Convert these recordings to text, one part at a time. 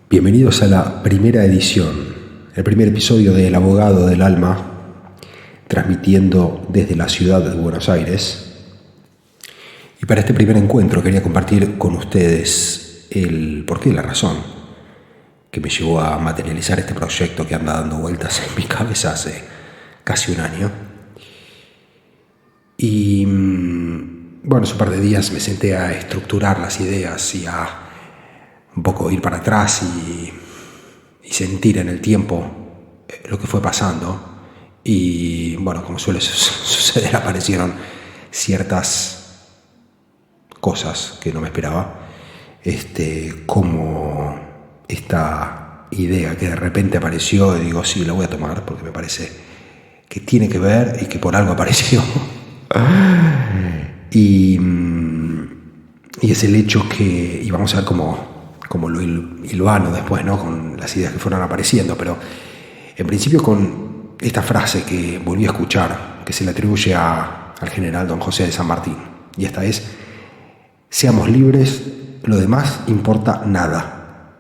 Bienvenidos a la primera edición, el primer episodio de El Abogado del Alma, transmitiendo desde la ciudad de Buenos Aires. Y para este primer encuentro quería compartir con ustedes el porqué y la razón que me llevó a materializar este proyecto que anda dando vueltas en mi cabeza hace casi un año. Y bueno, hace un par de días me senté a estructurar las ideas y a un poco ir para atrás y sentir en el tiempo lo que fue pasando. Y bueno, como suele suceder, aparecieron ciertas cosas que no me esperaba, como esta idea que de repente apareció y digo, sí, la voy a tomar porque me parece que tiene que ver y que por algo apareció. Y es el hecho que, y vamos a ver cómo lo hilvano después, ¿no? Con las ideas que fueron apareciendo, pero en principio con esta frase que volví a escuchar, que se le atribuye al general don José de San Martín, y esta es: seamos libres, lo demás importa nada.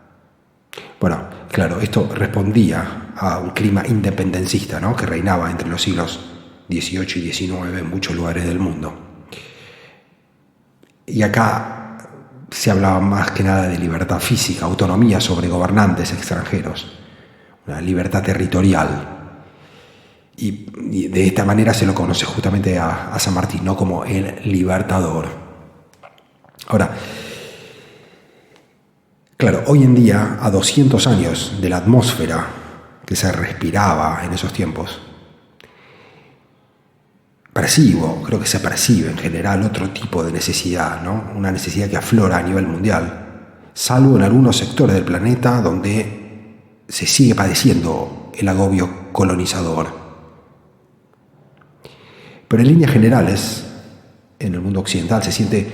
Bueno, claro, esto respondía a un clima independencista, ¿no?, que reinaba entre los siglos XVIII y XIX en muchos lugares del mundo. Y acá se hablaba más que nada de libertad física, autonomía sobre gobernantes extranjeros, una libertad territorial. Y de esta manera se lo conoce justamente a San Martín, ¿no?, como el libertador. Ahora, claro, hoy en día, a 200 años de la atmósfera que se respiraba en esos tiempos, creo que se percibe en general otro tipo de necesidad, ¿no? Una necesidad que aflora a nivel mundial, salvo en algunos sectores del planeta donde se sigue padeciendo el agobio colonizador. Pero en líneas generales, en el mundo occidental se siente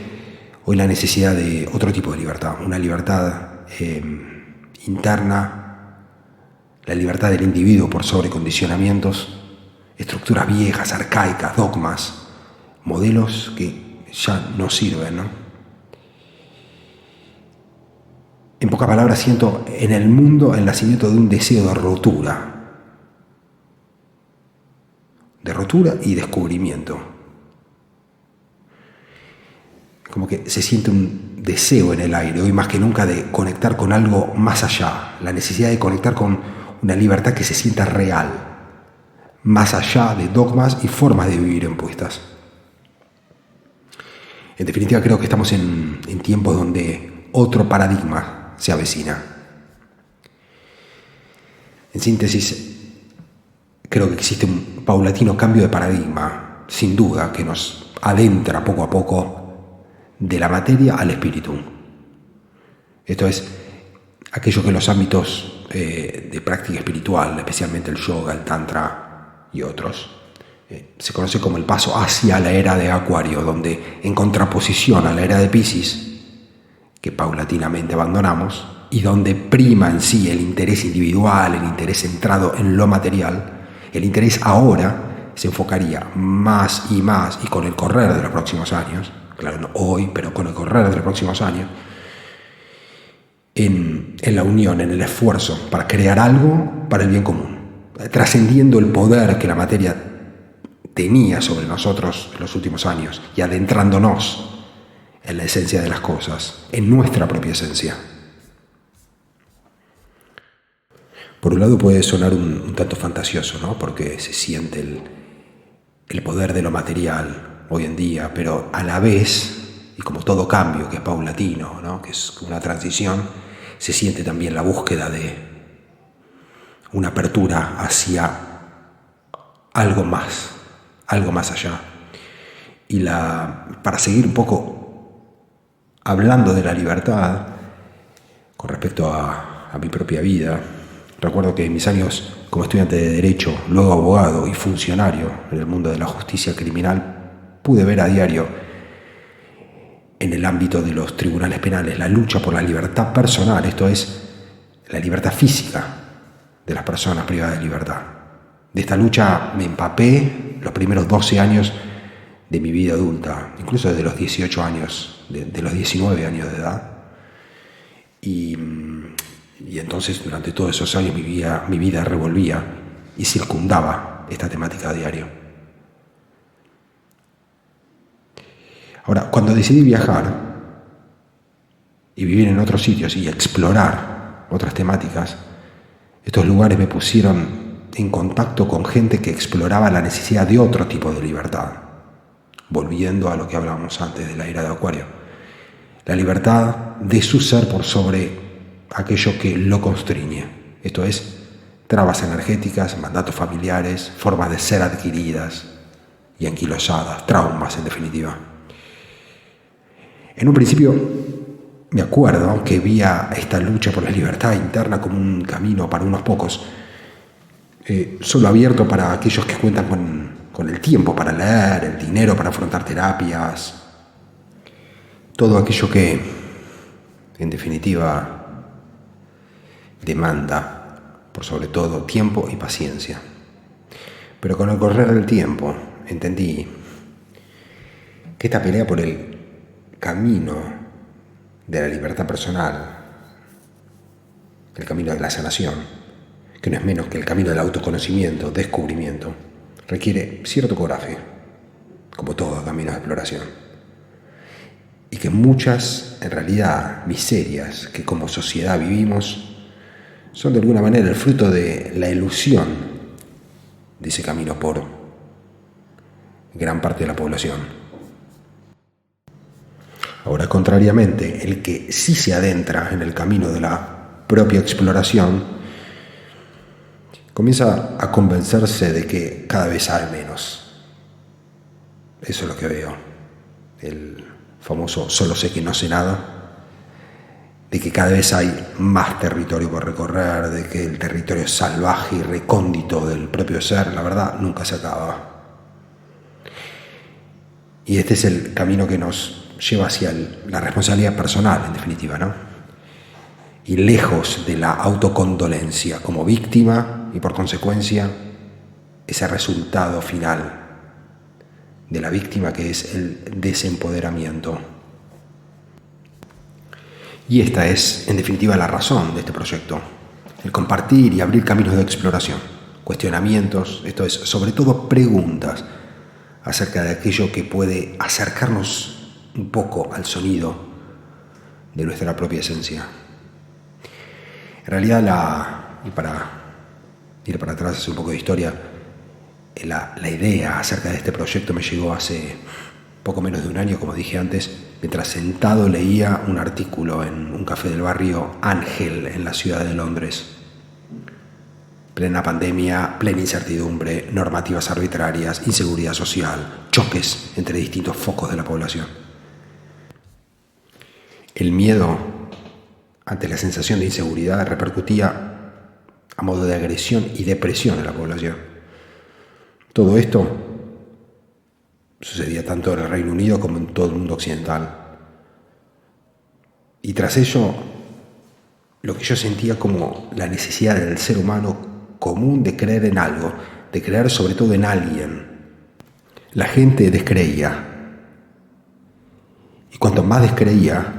hoy la necesidad de otro tipo de libertad, una libertad interna, la libertad del individuo por sobre condicionamientos, estructuras viejas, arcaicas, dogmas, modelos que ya no sirven, ¿no? En pocas palabras, siento en el mundo el nacimiento de un deseo de rotura y descubrimiento. Como que se siente un deseo en el aire, hoy más que nunca, de conectar con algo más allá, la necesidad de conectar con una libertad que se sienta real, más allá de dogmas y formas de vivir impuestas. En definitiva, creo que estamos en tiempos donde otro paradigma se avecina. En síntesis, creo que existe un paulatino cambio de paradigma, sin duda, que nos adentra poco a poco de la materia al espíritu. Esto es aquello que en los ámbitos de práctica espiritual, especialmente el yoga, el tantra y otros, se conoce como el paso hacia la era de Acuario, donde, en contraposición a la era de Piscis, que paulatinamente abandonamos, y donde prima en sí el interés individual, el interés centrado en lo material, el interés ahora se enfocaría más y con el correr de los próximos años, claro, no hoy, pero con el correr de los próximos años, en la unión, en el esfuerzo para crear algo para el bien común, trascendiendo el poder que la materia tenía sobre nosotros en los últimos años y adentrándonos en la esencia de las cosas, en nuestra propia esencia. Por un lado puede sonar un tanto fantasioso, ¿no?, porque se siente el poder de lo material hoy en día, pero a la vez, y como todo cambio que es paulatino, ¿no?, que es una transición, se siente también la búsqueda de una apertura hacia algo más allá. Y para seguir un poco hablando de la libertad con respecto a mi propia vida, recuerdo que en mis años como estudiante de Derecho, luego abogado y funcionario en el mundo de la justicia criminal, pude ver a diario en el ámbito de los tribunales penales la lucha por la libertad personal, esto es, la libertad física de las personas privadas de libertad. De esta lucha me empapé los primeros 12 años de mi vida adulta, incluso desde los 18 años, de los 19 años de edad. Y Y entonces durante todos esos años mi vida revolvía y circundaba esta temática a diario. Ahora, cuando decidí viajar y vivir en otros sitios y explorar otras temáticas, estos lugares me pusieron en contacto con gente que exploraba la necesidad de otro tipo de libertad. Volviendo a lo que hablábamos antes de la era de Acuario. La libertad de su ser por sobre aquello que lo constriñe. Esto es, trabas energéticas, mandatos familiares, formas de ser adquiridas y anquilosadas, traumas en definitiva. En un principio me acuerdo que veía esta lucha por la libertad interna como un camino para unos pocos, solo abierto para aquellos que cuentan con el tiempo para leer, el dinero para afrontar terapias, todo aquello que, en definitiva, demanda, por sobre todo, tiempo y paciencia. Pero con el correr del tiempo entendí que esta pelea por el camino de la libertad personal, el camino de la sanación, que no es menos que el camino del autoconocimiento, descubrimiento, requiere cierto coraje, como todo camino de exploración. Y que muchas, en realidad, miserias que como sociedad vivimos son de alguna manera el fruto de la ilusión de ese camino por gran parte de la población. Ahora, contrariamente, el que sí se adentra en el camino de la propia exploración comienza a convencerse de que cada vez hay menos. Eso es lo que veo. El famoso solo sé que no sé nada. De que cada vez hay más territorio por recorrer, de que el territorio salvaje y recóndito del propio ser, la verdad, nunca se acaba. Y este es el camino que nos lleva hacia la responsabilidad personal, en definitiva, ¿no? Y lejos de la autocondolencia como víctima y, por consecuencia, ese resultado final de la víctima que es el desempoderamiento. Y esta es, en definitiva, la razón de este proyecto. El compartir y abrir caminos de exploración, cuestionamientos, esto es, sobre todo preguntas acerca de aquello que puede acercarnos un poco al sonido de nuestra propia esencia. En realidad, y para ir para atrás, hacer un poco de historia, la idea acerca de este proyecto me llegó hace poco menos de un año, como dije antes, mientras sentado leía un artículo en un café del barrio Ángel en la ciudad de Londres. Plena pandemia, plena incertidumbre, normativas arbitrarias, inseguridad social, choques entre distintos focos de la población. El miedo ante la sensación de inseguridad repercutía a modo de agresión y depresión en la población. Todo esto sucedía tanto en el Reino Unido como en todo el mundo occidental. Y tras ello, lo que yo sentía como la necesidad del ser humano común de creer en algo, de creer sobre todo en alguien. La gente descreía. Y cuanto más descreía,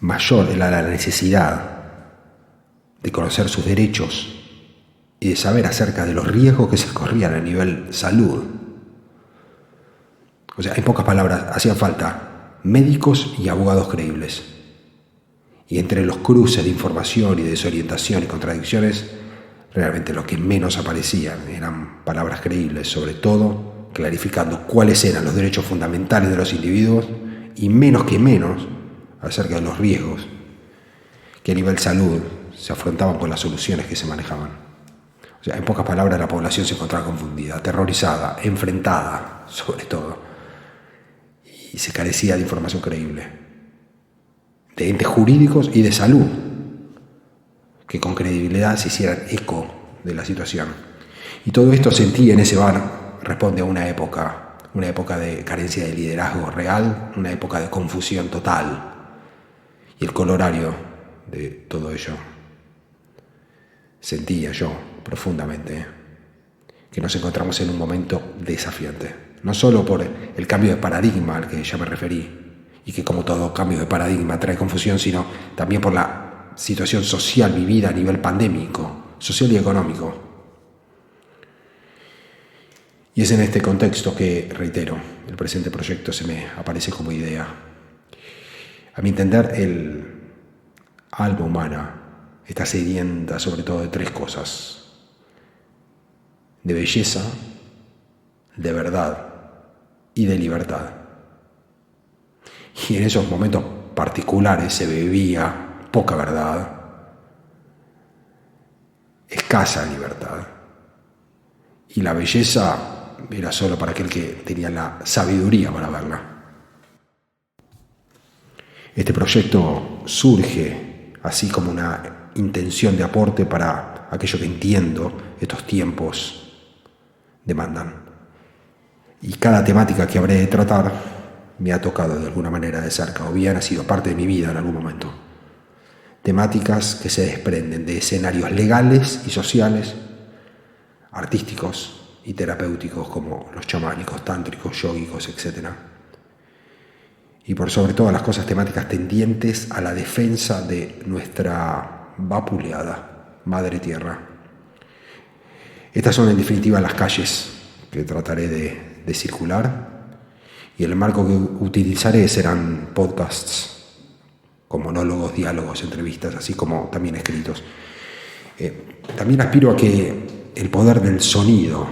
mayor era la necesidad de conocer sus derechos y de saber acerca de los riesgos que se corrían a nivel salud. O sea, en pocas palabras, hacían falta médicos y abogados creíbles. Y entre los cruces de información y desorientación y contradicciones, realmente lo que menos aparecían eran palabras creíbles, sobre todo clarificando cuáles eran los derechos fundamentales de los individuos y menos acerca de los riesgos que a nivel salud se afrontaban con las soluciones que se manejaban. O sea, en pocas palabras, la población se encontraba confundida, aterrorizada, enfrentada, sobre todo, y se carecía de información creíble, de entes jurídicos y de salud, que con credibilidad se hicieran eco de la situación. Y todo esto sentí en ese bar responde a una época de carencia de liderazgo real, una época de confusión total. Y el colorario de todo ello, sentía yo profundamente que nos encontramos en un momento desafiante, no solo por el cambio de paradigma al que ya me referí, y que como todo cambio de paradigma trae confusión, sino también por la situación social vivida a nivel pandémico, social y económico. Y es en este contexto que, reitero, el presente proyecto se me aparece como idea. A mi entender, el alma humana está sedienta sobre todo de tres cosas: de belleza, de verdad y de libertad. Y en esos momentos particulares se bebía poca verdad, escasa libertad. Y la belleza era solo para aquel que tenía la sabiduría para verla. Este proyecto surge así como una intención de aporte para aquello que entiendo estos tiempos demandan. Y cada temática que habré de tratar me ha tocado de alguna manera de cerca, o bien ha sido parte de mi vida en algún momento. Temáticas que se desprenden de escenarios legales y sociales, artísticos y terapéuticos como los chamánicos, tántricos, yógicos, etc. Y por sobre todas las cosas, temáticas tendientes a la defensa de nuestra vapuleada Madre Tierra. Estas son en definitiva las calles que trataré de circular, y el marco que utilizaré serán podcasts con monólogos, diálogos, entrevistas, así como también escritos. También aspiro a que el poder del sonido,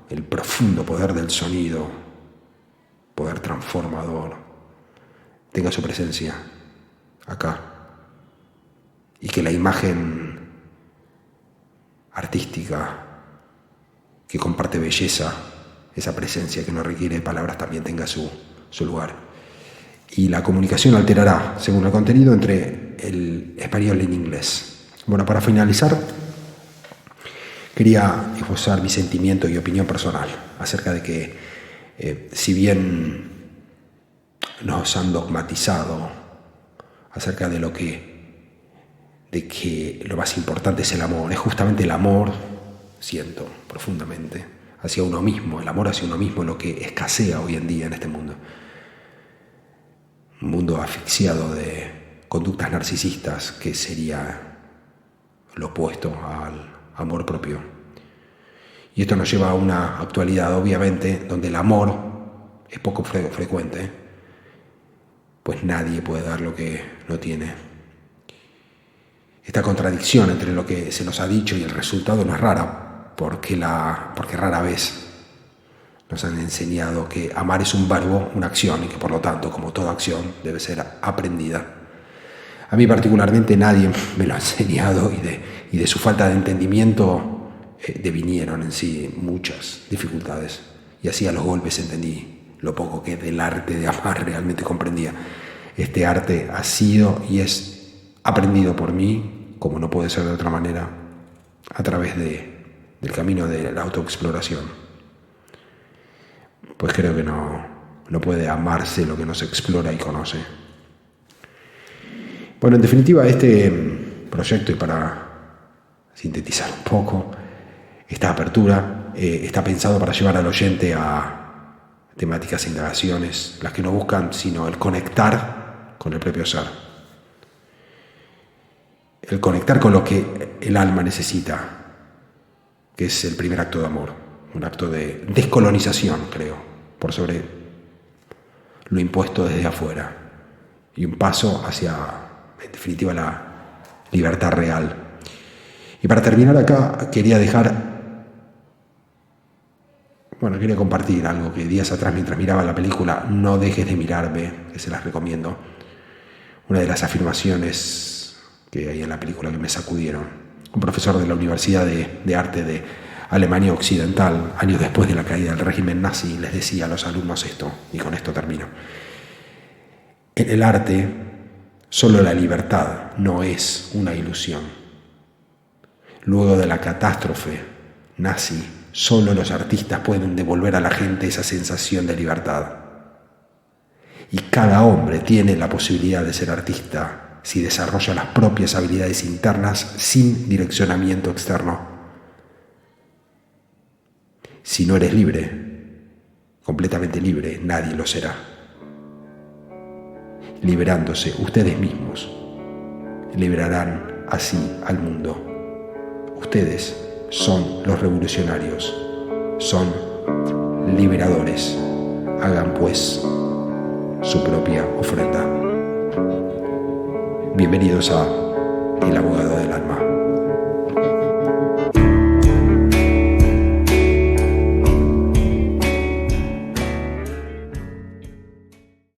el profundo poder del sonido, poder transformador, tenga su presencia acá, y que la imagen artística que comparte belleza, esa presencia que no requiere palabras, también tenga su lugar. Y la comunicación alterará, según el contenido, entre el español y el inglés. Bueno, para finalizar, quería esbozar mi sentimiento y opinión personal acerca de que, si bien nos han dogmatizado acerca de que lo más importante es el amor, es justamente el amor, siento profundamente, hacia uno mismo, el amor hacia uno mismo, lo que escasea hoy en día en este mundo. Un mundo asfixiado de conductas narcisistas, que sería lo opuesto al amor propio. Y esto nos lleva a una actualidad, obviamente, donde el amor es poco frecuente, pues nadie puede dar lo que no tiene. Esta contradicción entre lo que se nos ha dicho y el resultado no es rara, porque rara vez nos han enseñado que amar es un verbo, una acción, y que por lo tanto, como toda acción, debe ser aprendida. A mí particularmente nadie me lo ha enseñado, y de su falta de entendimiento devinieron en sí muchas dificultades. Y así a los golpes entendí lo poco que del arte de amar realmente comprendía. Este arte ha sido y es aprendido por mí, como no puede ser de otra manera, a través del camino de la autoexploración. Pues creo que no puede amarse lo que no se explora y conoce. Bueno, en definitiva, este proyecto, y para sintetizar un poco esta apertura, está pensado para llevar al oyente a temáticas e indagaciones, las que no buscan sino el conectar con el propio ser, el conectar con lo que el alma necesita, que es el primer acto de amor, un acto de descolonización, creo, por sobre lo impuesto desde afuera, y un paso hacia, en definitiva, la libertad real. Y para terminar acá, quería compartir algo que días atrás, mientras miraba la película No dejes de mirarme, que se las recomiendo, una de las afirmaciones que hay en la película que me sacudieron. Un profesor de la Universidad de Arte de Alemania Occidental, años después de la caída del régimen nazi, les decía a los alumnos esto, y con esto termino: en el arte, solo la libertad no es una ilusión. Luego de la catástrofe nazi, solo los artistas pueden devolver a la gente esa sensación de libertad. Y cada hombre tiene la posibilidad de ser artista si desarrolla las propias habilidades internas sin direccionamiento externo. Si no eres libre, completamente libre, nadie lo será. Liberándose ustedes mismos, librarán así al mundo. Ustedes son los revolucionarios, son liberadores. Hagan pues su propia ofrenda. Bienvenidos a El Abogado del Alma.